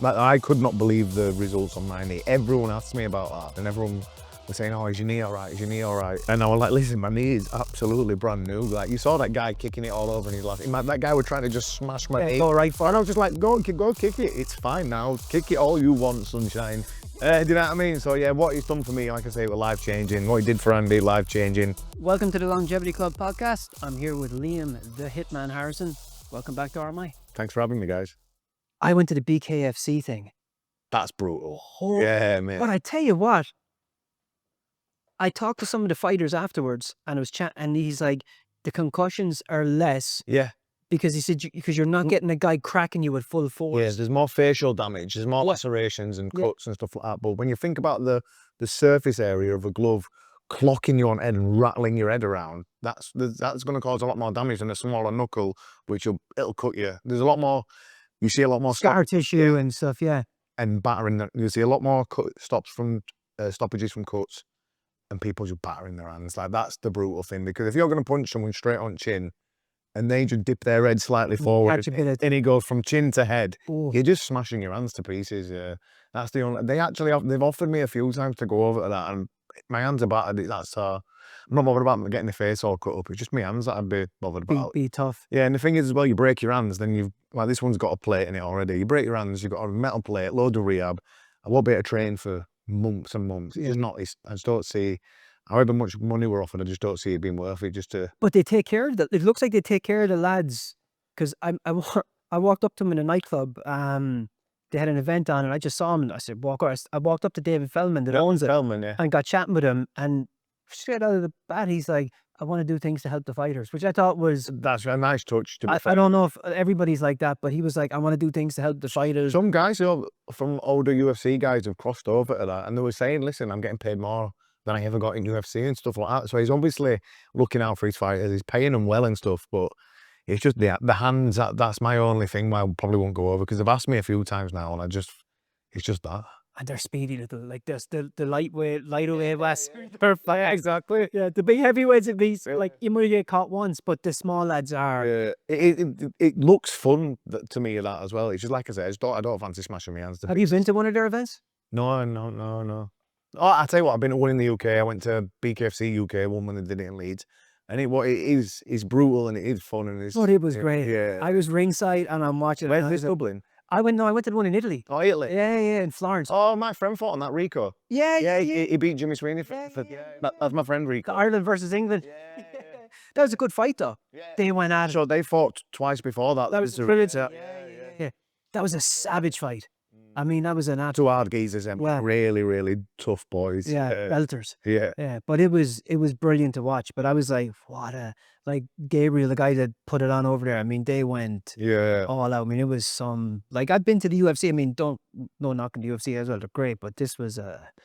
Like, I could not believe the results on my knee. Everyone asked me about that, and everyone was saying, "Oh, is your knee all right? Is your knee all right?" And I was like, "Listen, my knee is absolutely brand new." Like, you saw that guy kicking it all over, and he's laughing. That guy was trying to just smash my knee. All right, and I was just like, "Go kick it. It's fine now. Kick it all you want, sunshine." Do you know what I mean? So yeah, what he's done for me, like I say, was life changing. What he did for Andy, life changing. Welcome to the Longevity Club podcast. I'm here with Liam, the Hitman Harrison. Welcome back to RMI. Thanks for having me, guys. I went to the BKFC thing. That's brutal. Yeah, man. But I tell you what, I talked to some of the fighters afterwards, and I was and he's like, the concussions are less. Yeah. Because he said, because you're not getting a guy cracking you at full force. Yeah, there's more facial damage, there's more lacerations and cuts and stuff like that. But when you think about the surface area of a glove clocking you on head and rattling your head around, that's going to cause a lot more damage than a smaller knuckle, which it'll cut you. There's a lot more, you see a lot more scar tissue and stuff, yeah. And battering, you see a lot more stoppages from cuts and people just battering their hands. Like, that's the brutal thing, because if you're going to punch someone straight on chin, and they just dip their head slightly forward, and it goes from chin to head. Ooh. You're just smashing your hands to pieces. Yeah, that's the only. They've offered me a few times to go over to that, and my hands are battered. That's I'm not bothered about getting the face all cut up. It's just my hands that I'd be bothered about. Be tough. Yeah, and the thing is as well, you break your hands, then you've this one's got a plate in it already. You break your hands, you've got a metal plate, load of rehab. I won't be able to train for months and months. It's just not. I just don't see. However much money we're offered, I just don't see it being worth it. Just to. But they take care of it looks like they take care of the lads, because I walked up to them in a nightclub. They had an event on, and I just saw him, and I said, I walked up to David Feldman, that owns it, yeah. And got chatting with him, and straight out of the bat, he's like, "I want to do things to help the fighters," which I thought was... That's a nice touch, to be fair. I don't know if everybody's like that, but he was like, "I want to do things to help the fighters." Some guys, from older UFC guys have crossed over to that, and they were saying, "Listen, I'm getting paid more than I ever got in UFC and stuff like that." So he's obviously looking out for his fighters. He's paying them well and stuff, but it's just the hands. That's my only thing why I probably won't go over, because they've asked me a few times now, and it's just that. And they're speedy little, like this, the lightweight West. Perfect, exactly. Yeah, the big heavyweights at least, like, you might get caught once, but the small lads are. Yeah, it looks fun to me, that as well. It's just like I said, I don't fancy smashing my hands. Have you been to one of their events? No. Oh, I'll tell you what, I've been to one in the UK. I went to BKFC UK, one when they did it in Leeds. And it's brutal and it is fun. And it was great. Yeah. I was ringside and I'm watching. Where's this, Dublin? I went to the one in Italy. Oh, Italy? Yeah, in Florence. Oh, my friend fought on that, Rico. Yeah. He beat Jimmy Sweeney. That's my friend Rico. Ireland versus England. Yeah. That was a good fight, though. Yeah. They went at it. So they fought twice before that. That was brilliant. Yeah. That was a savage fight. I mean, that was an two hard geezers, really, really tough boys. Yeah, belters. Yeah. But it was brilliant to watch. But I was like, like Gabriel, the guy that put it on over there. I mean, they went all out. I mean, it was some, like, I've been to the UFC. I mean, no knocking the UFC as well. They're great, but this was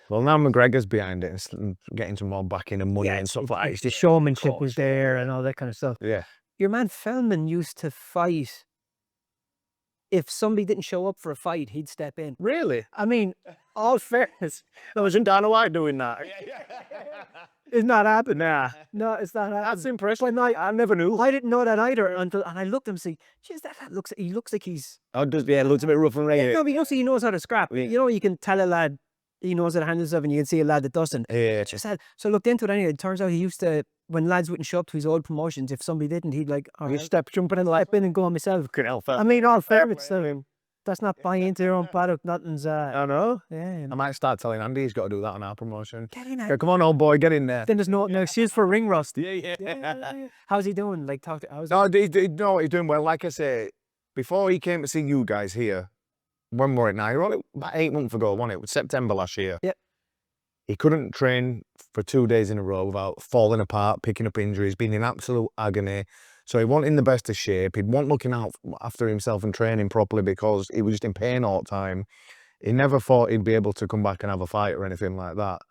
well, now McGregor's behind it and getting some more backing and money and stuff like that. The showmanship was there and all that kind of stuff. Yeah. Your man Feldman used to fight. If somebody didn't show up for a fight, he'd step in. Really? I mean, all fairness. That wasn't Dana White doing that. It's not happening. Nah. No, it's not happening. That's impressive. Like, I never knew. I didn't know that either and I looked at him and said, "Geez, he looks like he's..." Oh, it looks a bit rough and ready. No, but he knows how to scrap. Yeah. You know, you can tell a lad, he knows how to handle himself, and you can see a lad that doesn't. Yeah. So I looked into it anyway. It turns out he used to, when lads wouldn't show up to his old promotions, if somebody didn't, he'd like, jumping in the lap in and go on myself. Couldn't help that. I mean, all fairness to him. That's not buying into your own product. Nothing's... I know. Yeah. I might start telling Andy he's got to do that on our promotion. Get in there. Okay, come on, old boy, get in there. Then there's no excuse for ring rust. Yeah. How's he doing? Like, he's doing well. Like I say, before he came to see you guys here, when were it now? About 8 months ago, wasn't it? It was September last year. Yep. He couldn't train for 2 days in a row without falling apart, picking up injuries, being in absolute agony. So he wasn't in the best of shape. He'd want looking out after himself and training properly because he was just in pain all the time. He never thought he'd be able to come back and have a fight or anything like that.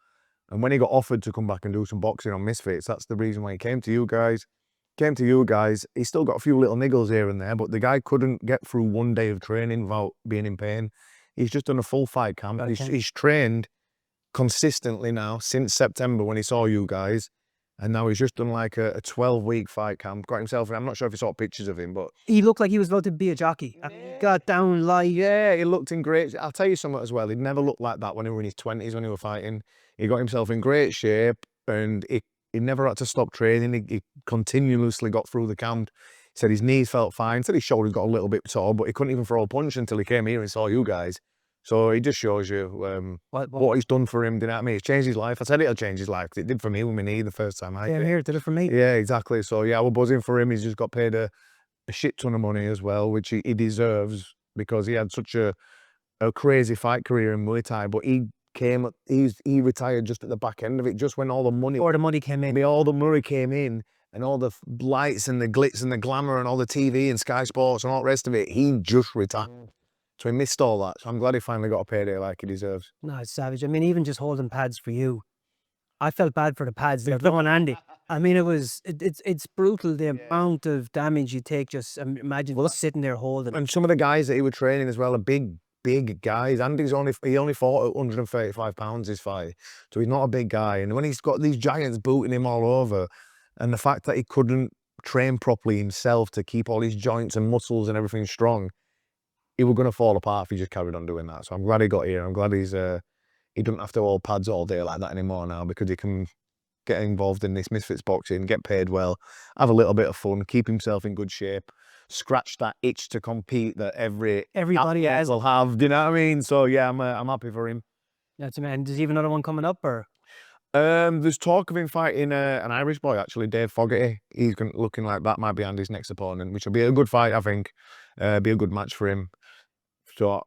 And when he got offered to come back and do some boxing on Misfits, that's the reason why he came to you guys. He's still got a few little niggles here and there, but the guy couldn't get through 1 day of training without being in pain. He's just done a full fight camp. Okay. He's trained consistently now since September when he saw you guys. And now he's just done like a 12-week fight camp, got himself, and I'm not sure if you saw pictures of him, but he looked like he was about to be a jockey. Got down light. yeah, he looked in great. I'll tell you something as well. He'd never looked like that when he was in his 20s when he was fighting. He got himself in great shape, and he never had to stop training. He continuously got through the camp. He said his knees felt fine. Said his shoulders got a little bit sore, but he couldn't even throw a punch until he came here and saw you guys. So it just shows you what he's done for him. Do you know what I mean? It's changed his life. I said it'll change his life. It did for me with my knee the first time I came here. It did it for me. Yeah, exactly. So yeah, we're buzzing for him. He's just got paid a shit ton of money as well, which he deserves, because he had such a crazy fight career in Muay Thai. But he retired just at the back end of it, just when all the money came in. All the money came in, and all the lights and the glitz and the glamour and all the TV and Sky Sports and all the rest of it. He just retired. So he missed all that. So I'm glad he finally got a payday like he deserves. No, it's savage. I mean, even just holding pads for you, I felt bad for the pads. They're throwing Andy. I mean, it's brutal, the amount of damage you take. Just imagine sitting there holding. And some of the guys that he was training as well are big guys. Andy's he only fought at 135 pounds this fight, so he's not a big guy. And when he's got these giants booting him all over, and the fact that he couldn't train properly himself to keep all his joints and muscles and everything strong, he was going to fall apart if he just carried on doing that. So I'm glad he got here. I'm glad he doesn't have to hold pads all day like that anymore now, because he can get involved in this Misfits boxing, get paid well, have a little bit of fun, keep himself in good shape, scratch that itch to compete that everybody has will have. Do you know what I mean? So yeah, I'm happy for him. That's man. Does he have another one coming up, or? There's talk of him fighting an Irish boy, actually, Dave Fogarty. He's looking like that might be Andy's next opponent, which will be a good fight, I think. Be a good match for him. So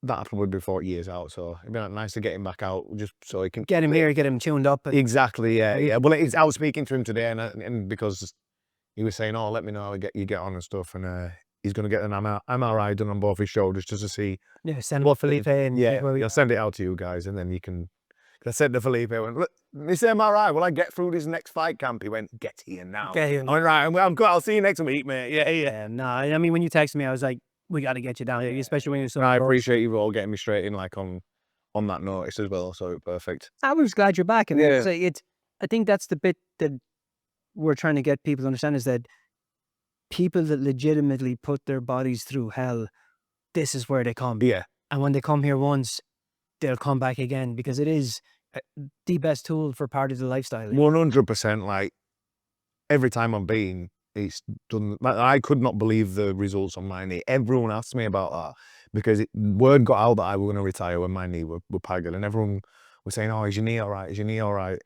that'll probably be 40 years out. So it'd be nice to get him back out, just so he can get him here, get him tuned up. Exactly. Yeah. Well, I was speaking to him today, and because he was saying, "Oh, let me know how you get on and stuff," and he's going to get an MRI done on both his shoulders just to see. Yeah, send what Felipe and I'll send it out to you guys, and then you can. I said to Felipe, I went, "Look, this MRI, will I get through this next fight camp?" He went, "Get here now." Get here. I went, "Right, I'm good. I'll see you next week, mate." Yeah. No, I mean, when you texted me, I was like, "We got to get you down here," especially when you're so. I appreciate you all getting me straight in, like on that notice as well. So perfect. I was glad you're back, and I think that's the bit that we're trying to get people to understand, is that people that legitimately put their bodies through hell, this is where they come. Yeah. And when they come here once, they'll come back again, because it is the best tool for part of the lifestyle. 100%. Like every time I've been, it's done. I could not believe the results on my knee. Everyone asked me about that, because word got out that I was going to retire when my knee were pagged, and everyone was saying, "Oh, is your knee all right? Is your knee all right?"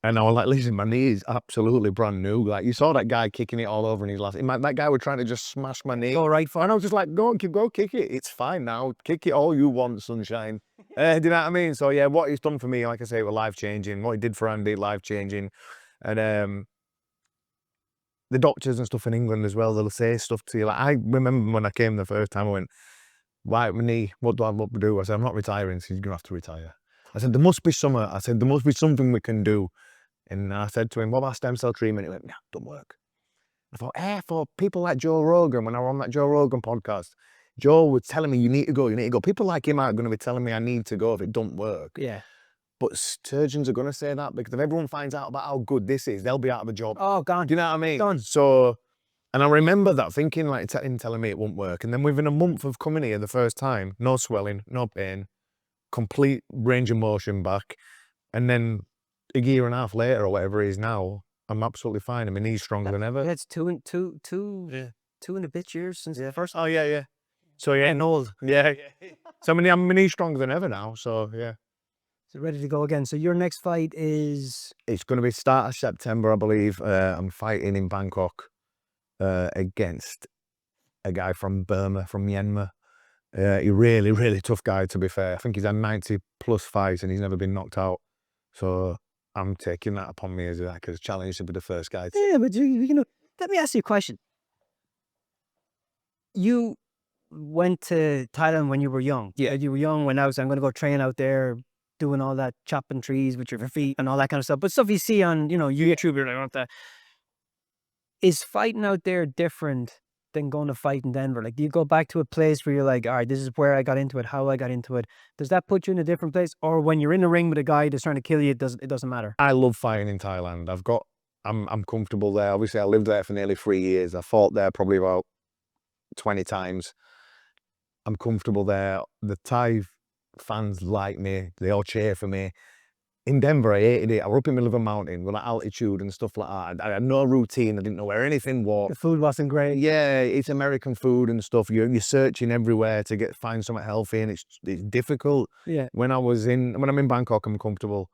And I was like, "Listen, my knee is absolutely brand new." Like, you saw that guy kicking it all over in his last. That guy was trying to just smash my knee. All right, and I was just like, "Go kick it. It's fine now. Kick it all you want, sunshine." Do you know what I mean? So yeah, what he's done for me, like I say, was life changing. What he did for Andy, life changing, and the doctors and stuff in England as well, they'll say stuff to you. Like, I remember when I came the first time, I went, "Right, my knee, what do I want to do?" I said, "I'm not retiring." So you're gonna have to retire. I said, "There must be something." I said, "There must be something we can do." And I said to him, "What about stem cell treatment?" He went, "Nah, don't work." I thought, for people like Joe Rogan, when I was on that Joe Rogan podcast, Joe was telling me, you need to go. People like him aren't going to be telling me I need to go if it don't work. Yeah. But surgeons are going to say that, because if everyone finds out about how good this is, they'll be out of a job. Oh, gone. Do you know what I mean? Done. So, and I remember that thinking, like, him telling me it won't work. And then within a month of coming here the first time, no swelling, no pain, complete range of motion back. And then a year and a half later, or whatever it is now, I'm absolutely fine. I mean, he's stronger than ever. It's two and a bit years since the first. Oh yeah. So yeah, getting old. Yeah. So I mean, he's stronger than ever now. So yeah. So ready to go again. So your next fight is? It's going to be start of September, I believe. I'm fighting in Bangkok against a guy from Burma, from Myanmar. He's really, really tough guy, to be fair. I think he's had 90+ fights and he's never been knocked out. So I'm taking that upon me as a challenge to be the first guy. Yeah, but you know, let me ask you a question. You went to Thailand when you were young. Yeah. You were young when I'm going to go train out there, doing all that, chopping trees with your feet and all that kind of stuff. But stuff you see on, YouTube or like that. Is fighting out there different than going to fight in Denver? Like, do you go back to a place where you're like, all right, this is where I got into it, how I got into it? Does that put you in a different place? Or when you're in the ring with a guy that's trying to kill you, it doesn't matter? I love fighting in Thailand. I've got I'm comfortable there. Obviously, I lived there for nearly 3 years. I fought there probably about 20 times. I'm comfortable there. The Thai fans like me. They all cheer for me. In Denver, I hated it. I was up in the middle of a mountain with like altitude and stuff like that. I had no routine. I didn't know where anything was. The food wasn't great. Yeah, it's American food and stuff. You're searching everywhere to find something healthy, and it's difficult. Yeah. When I'm in Bangkok, I'm comfortable.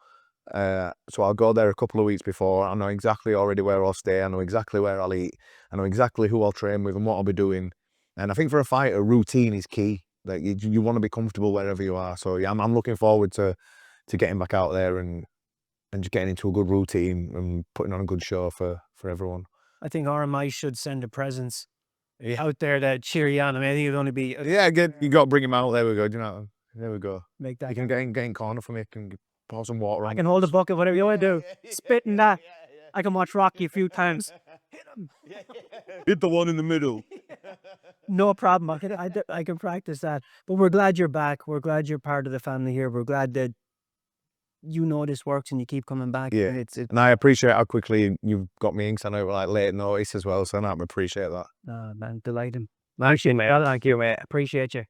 So I'll go there a couple of weeks before. I know exactly already where I'll stay. I know exactly where I'll eat. I know exactly who I'll train with and what I'll be doing. And I think for a fighter, routine is key. Like you want to be comfortable wherever you are. So yeah, I'm looking forward to getting back out there and just getting into a good routine and putting on a good show for everyone. I think RMI should send a presence out there to cheer you on. I mean, I think it'd only be you got to bring him out. There we go. Do you know? There we go. Make that. You can get in corner for me. Can pour some water on. I can hold a bucket, whatever you want to do. Spit in that. I can watch Rocky a few times. Hit him. Hit the one in the middle. No problem. I can practice that. But we're glad you're back. We're glad you're part of the family here. We're glad that you know this works and you keep coming back. Yeah, and I appreciate how quickly you've got me in, because I know it was like late notice as well, so I appreciate that. Man, delighted. Thank you, mate. Appreciate you.